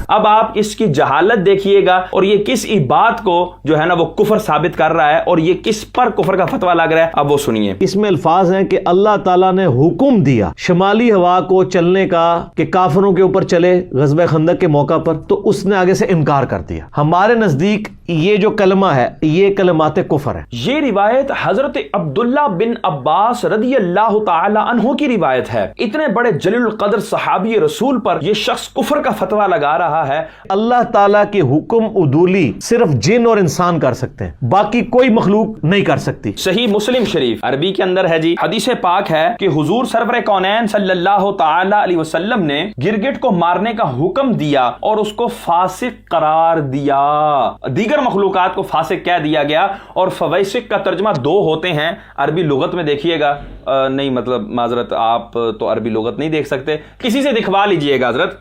اب آپ اس کی جہالت دیکھیے گا اور یہ کس بات کو جو ہے نا وہ کفر ثابت کر رہا ہے اور یہ کس پر کفر کا فتویٰ لگ رہا ہے. اب وہ سنیے. اس میں الفاظ ہیں کہ اللہ تعالیٰ نے حکم دیا شمالی ہوا کو چلنے کا کہ کافروں کے اوپر چلے غزوہ خندق کے موقع پر، تو اس نے آگے سے انکار کر دیا. ہمارے نزدیک یہ جو کلمہ ہے یہ کلمات کفر ہے. یہ روایت حضرت عبداللہ بن عباس رضی اللہ تعالی عنہ کی روایت ہے. اتنے بڑے جلیل القدر صحابی رسول پر یہ شخص کفر کا فتویٰ لگا رہا ہے. اللہ تعالیٰ کے حکم عدولی صرف جن اور انسان کر سکتے ہیں، باقی کوئی مخلوق نہیں کر سکتی. صحیح مسلم شریف عربی کے اندر ہے جی، حدیث پاک ہے کہ حضور سرور کونین صلی اللہ تعالی علیہ وسلم نے گرگٹ کو مارنے کا حکم دیا اور اس کو فاسق قرار دیا. دیگر مخلوقات کو فاسق کہہ دیا گیا. اور فویسق کا ترجمہ دو ہوتے ہیں عربی لغت میں، دیکھیے گا. نہیں مطلب معذرت، آپ تو عربی لغت نہیں دیکھ سکتے، کسی سے دکھوا لیجئے گا حضرت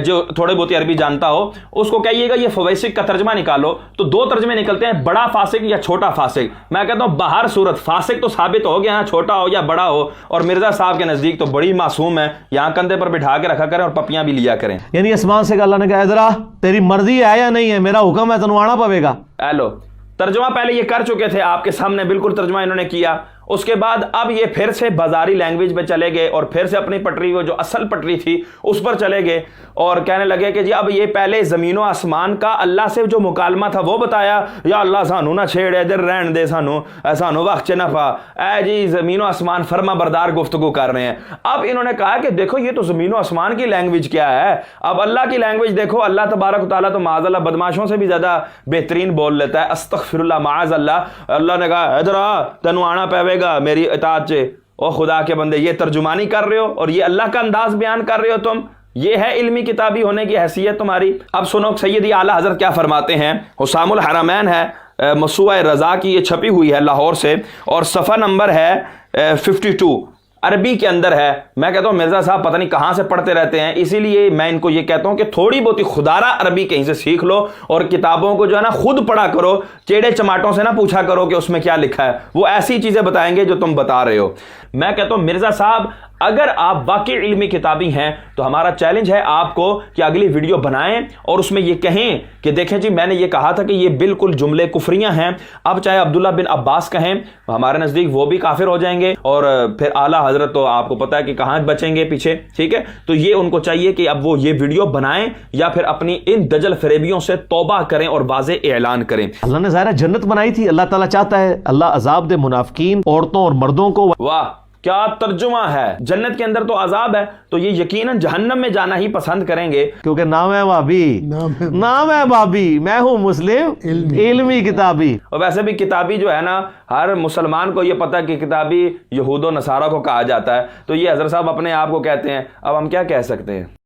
جو تھوڑے بہت عربی جانتا ہو، اس کو کہیے گا یہ فویسق کا ترجمہ نکالو. تو دو ترجمے نکلتے ہیں، بڑا فاسق یا چھوٹا فاسق. میں کہتا ہوں بہر صورت فاسق تو ثابت ہو گیا، چھوٹا ہو یا بڑا ہو. اور مرزا صاحب کے نزدیک تو بڑی معصوم ہے، یہاں کندھے پر بٹھا کے رکھا کریں اور پپیاں بھی لیا کریں. یعنی آسمان سے اللہ نے کہا ادھر آ، تیری مرضی ہے یا نہیں ہے، میرا حکم ہے تنو آنا پوے گا. ایلو ترجمہ پہلے یہ کر چکے تھے آپ کے سامنے، بالکل ترجمہ انہوں نے کیا. اس کے بعد اب یہ پھر سے بازاری لینگویج پہ چلے گئے اور پھر سے اپنی پٹری، وہ جو اصل پٹری تھی اس پر چلے گئے اور کہنے لگے کہ جی اب یہ پہلے زمین و آسمان کا اللہ سے جو مکالمہ تھا وہ بتایا. یا اللہ سانو نہ چھیڑ، ادھر رہن دے، سانو وقت چ نہ پا. اے جی زمین و آسمان فرما بردار گفتگو کر رہے ہیں. اب انہوں نے کہا کہ دیکھو یہ تو زمین و آسمان کی لینگویج کیا ہے، اب اللہ کی لینگویج دیکھو. اللہ تبارک و تعالیٰ تو معاذ اللہ بدماشوں سے بھی زیادہ بہترین بول لیتا ہے. استغفر اللہ معاذ اللہ. اللہ نے کہا ادھر آ، تینوں آنا پے گا میری اطاعت سے. او خدا کے بندے، یہ ترجمانی کر رہے ہو اور یہ اللہ کا انداز بیان کر رہے ہو تم. یہ ہے علمی کتابی ہونے کی حیثیت تمہاری. اب سنو سیدی اعلیٰ حضرت کیا فرماتے ہیں. حسام الحرمین ہے، موسوعہ رضا کی یہ چھپی ہوئی ہے لاہور سے، اور صفحہ نمبر ہے 52، عربی کے اندر ہے. میں کہتا ہوں مرزا صاحب پتہ نہیں کہاں سے پڑھتے رہتے ہیں، اسی لیے میں ان کو یہ کہتا ہوں کہ تھوڑی بہت خدارہ عربی کہیں سے سیکھ لو اور کتابوں کو جو ہے نا خود پڑھا کرو. چیڑے چماٹوں سے نہ پوچھا کرو کہ اس میں کیا لکھا ہے، وہ ایسی چیزیں بتائیں گے جو تم بتا رہے ہو. میں کہتا ہوں مرزا صاحب اگر آپ واقعی علمی کتابی ہیں تو ہمارا چیلنج ہے آپ کو کہ اگلی ویڈیو بنائیں اور اس میں یہ کہیں کہ دیکھیں جی میں نے یہ کہا تھا کہ یہ بالکل جملے کفریاں ہیں. اب چاہے عبداللہ بن عباس کہیں، ہمارے نزدیک وہ بھی کافر ہو جائیں گے اور پھر اعلیٰ حضرت تو آپ کو پتا ہے کہ کہاں بچیں گے پیچھے. ٹھیک ہے، تو یہ ان کو چاہیے کہ اب وہ یہ ویڈیو بنائیں یا پھر اپنی ان دجل فریبیوں سے توبہ کریں اور واضح اعلان کریں. اللہ نے ظاہر جنت بنائی تھی، اللہ تعالیٰ چاہتا ہے اللہ عذاب دے منافقین عورتوں اور مردوں کو. واہ کیا ترجمہ ہے. جنت کے اندر تو عذاب ہے تو یہ یقیناً جہنم میں جانا ہی پسند کریں گے، کیونکہ نام ہے بابی، نام ہے بابی، میں ہوں مسلم علمی کتابی. اور ویسے بھی کتابی جو ہے نا ہر مسلمان کو یہ پتہ کہ کتابی یہود و نصارہ کو کہا جاتا ہے. تو یہ حضرت صاحب اپنے آپ کو کہتے ہیں، اب ہم کیا کہہ سکتے ہیں.